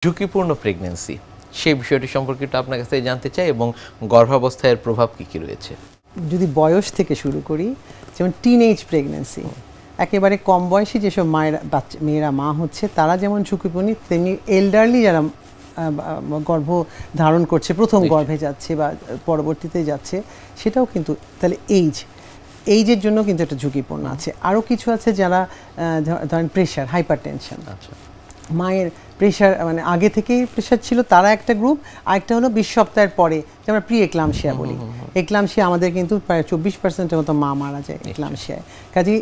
ঝুঁকিপূর্ণ প্রেগন্যান্সি সেই বিষয়টি সম্পর্কে একটু আপনার কাছে জানতে চাই এবং গর্ভাবস্থায় এর প্রভাব কী কী রয়েছে। যদি বয়স থেকে শুরু করি, যেমন টিনএজ প্রেগন্যান্সি, একেবারে কম বয়সী যেসব মেয়েরা মা হচ্ছে তারা যেমন ঝুঁকিপূর্ণ, তেমনি এল্ডারলি যারা গর্ভ ধারণ করছে, প্রথম গর্ভে যাচ্ছে বা পরবর্তীতে যাচ্ছে, সেটাও কিন্তু তাহলে এইজের জন্য কিন্তু একটা ঝুঁকিপূর্ণ আছে। আরও কিছু আছে যারা ধরেন প্রেশার, হাইপারটেনশন, আচ্ছা, মায়ের প্রেশার মানে আগে থেকেই প্রেশার ছিল, তারা একটা গ্রুপ। আরেকটা হলো 20 সপ্তাহের পরে, যে আমরা প্রি এক্লামশিয়া বলি। এক্লামশিয়া আমাদের কিন্তু প্রায় 24% মতো মা মারা যায় এক্লামশিয়ায়। কাজেই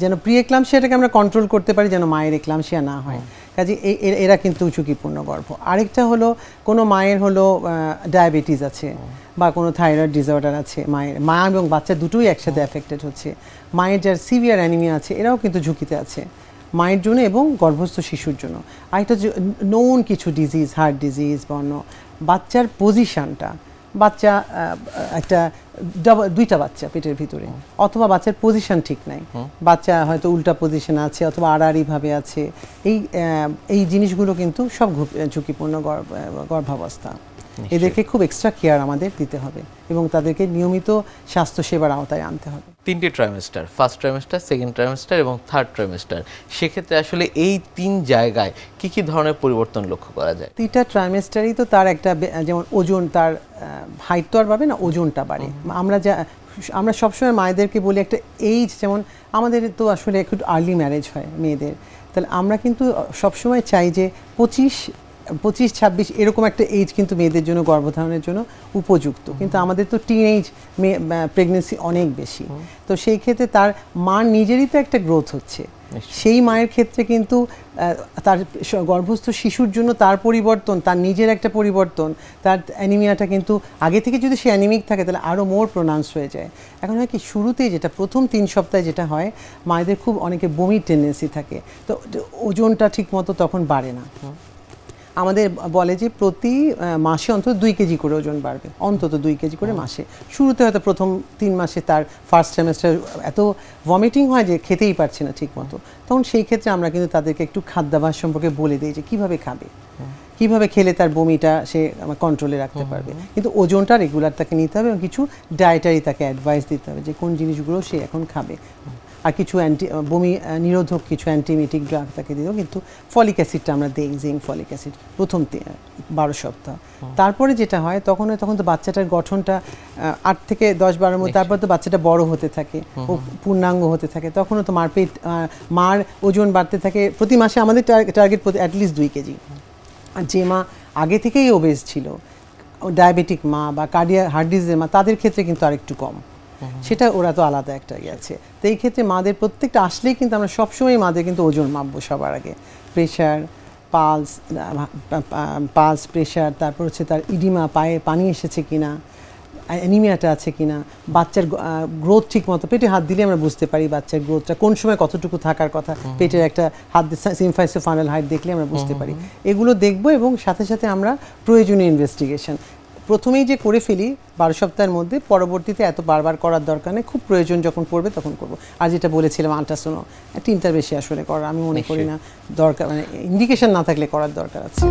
যেন প্রি এক্লামশিয়াটাকে আমরা কন্ট্রোল করতে পারি, যেন মায়ের এক্লামশিয়া না হয়। কাজে এরা কিন্তু ঝুঁকিপূর্ণ গর্ভ। আরেকটা হলো কোনো মায়ের হলো ডায়াবেটিস আছে বা কোনো থাইরয়েড ডিসঅর্ডার আছে, মা এবং বাচ্চা দুটোই একসাথে অ্যাফেক্টেড হচ্ছে। মায়ের যার সিভিয়ার অ্যানিমিয়া আছে, এরাও কিন্তু ঝুঁকিতে আছে মায়ের জন্য এবং গর্ভস্থ শিশুর জন্য। আরেকটা নোন কিছু ডিজিজ, হার্ট ডিজিজ বা অন্য, বাচ্চার পজিশনটা, বাচ্চা একটা দুইটা বাচ্চা পেটের ভিতরে, অথবা বাচ্চার পজিশন ঠিক নাই, বাচ্চা হয়তো উল্টা পজিশন আছে অথবা আড়াআড়িভাবে আছে, এই জিনিসগুলো কিন্তু সব ঝুঁকিপূর্ণ গর্ভাবস্থা। এদেরকে খুব এক্সট্রা কেয়ার আমাদের দিতে হবে এবং তাদেরকে নিয়মিত স্বাস্থ্যসেবার আওতায় আনতে হবে। 3টি trimester, first trimester, second trimester এবং থার্ড ট্রাইমেস্টার, সেক্ষেত্রে আসলে এই 3 জায়গায় কি কি ধরনের পরিবর্তন লক্ষ্য করা যায়? 3টা ট্রাইমেস্টারই তো তার একটা, যেমন ওজন, তার হাইট তো আর বাড়ে না, ওজনটা বাড়ে। আমরা সবসময় মায়েদেরকে বলি একটা এইজ, যেমন আমাদের তো আসলে একটু আর্লি ম্যারেজ হয় মেয়েদের, তাহলে আমরা কিন্তু সবসময় চাই যে 25-26 এরকম একটা এজ কিন্তু মেয়েদের জন্য গর্ভধারণের জন্য উপযুক্ত। কিন্তু আমাদের তো টিনএজ প্রেগনেন্সি অনেক বেশি, তো সেই ক্ষেত্রে তার মার নিজেরই তো একটা গ্রোথ হচ্ছে। সেই মায়ের ক্ষেত্রে কিন্তু তার গর্ভস্থ শিশুর জন্য তার পরিবর্তন, তার নিজের একটা পরিবর্তন, তার অ্যানিমিয়াটা কিন্তু আগে থেকে যদি সে অ্যানিমিক থাকে তাহলে আরও মোর প্রোনাউন্স হয়ে যায়। এখন হয় কি, শুরুতেই যেটা প্রথম 3 সপ্তাহে যেটা হয়, মায়েদের খুব অনেকে বমির টেন্ডেন্সি থাকে, তো ওজনটা ঠিকমতো তখন বাড়ে না। আমাদের বলে যে প্রতি মাসে অন্তত 2 কেজি করে ওজন বাড়বে, অন্তত 2 কেজি করে মাসে। শুরুতে হয়তো প্রথম 3 মাসে তার ফার্স্ট সেমেস্টার এত ভমিটিং হয় যে খেতেই পারছে না ঠিক মতো, তখন সেই ক্ষেত্রে আমরা কিন্তু তাদেরকে একটু খাদ্যাভ্যাস সম্পর্কে বলে দিই যে কীভাবে খাবে, কীভাবে খেলে তার বমিটা সে কন্ট্রোলে রাখতে পারবে। কিন্তু ওজনটা রেগুলার তাকে নিতে হবে এবং কিছু ডায়েটারি তাকে অ্যাডভাইস দিতে হবে যে কোন জিনিসগুলো সে এখন খাবে। আর কিছু বমি নিরোধক কিছু অ্যান্টিমেটিক ড্রাগ তাকে দিও। কিন্তু ফলিক অ্যাসিডটা আমরা দিই, জিঙ্ক ফলিক অ্যাসিড প্রথম 12 সপ্তাহ। তারপরে যেটা হয় তখন তো বাচ্চাটার গঠনটা 8 থেকে 10-12 মধ্যে, তারপর তো বাচ্চাটা বড় হতে থাকে, ও পূর্ণাঙ্গ হতে থাকে, তখনও তো মার ওজন বাড়তে থাকে। প্রতি মাসে আমাদের টার্গেট অ্যাটলিস্ট 2 কেজি। আর যে মা আগে থেকেই ওবেজ ছিল, ডায়াবেটিক মা বা হার্ট ডিজিজের মা, তাদের ক্ষেত্রে কিন্তু আরেকটু কম, সেটা ওরা তো আলাদা একটা আছে। তো এই ক্ষেত্রে মাদের প্রত্যেকটা আসলেই কিন্তু আমরা সবসময় মাদের কিন্তু ওজন মাপবো সবার আগে। প্রেশার, পালস, প্রেশার, তারপর হচ্ছে তার ইডিমা, পায়ে পানি এসেছে কিনা, অ্যানিমিয়াটা আছে কিনা, বাচ্চার গ্রোথ ঠিক মতো, পেটে হাত দিলে আমরা বুঝতে পারি বাচ্চার গ্রোথটা কোন সময় কতটুকু থাকার কথা, পেটের একটা হাত সিমফাইসোফাইনাল হাইট দেখলে আমরা বুঝতে পারি। এগুলো দেখবো এবং সাথে সাথে আমরা প্রয়োজনীয় ইনভেস্টিগেশন প্রথমেই যে করে ফেলি 12 সপ্তাহের মধ্যে, পরবর্তীতে এত বারবার করার দরকার নেই, খুব প্রয়োজন যখন পড়বে তখন করব। আর যেটা বলেছিলাম আল্ট্রাসাউন্ড 3টার বেশি আসলে করার আমি মনে করি না দরকার, মানে ইন্ডিকেশন না থাকলে করার দরকার আছে।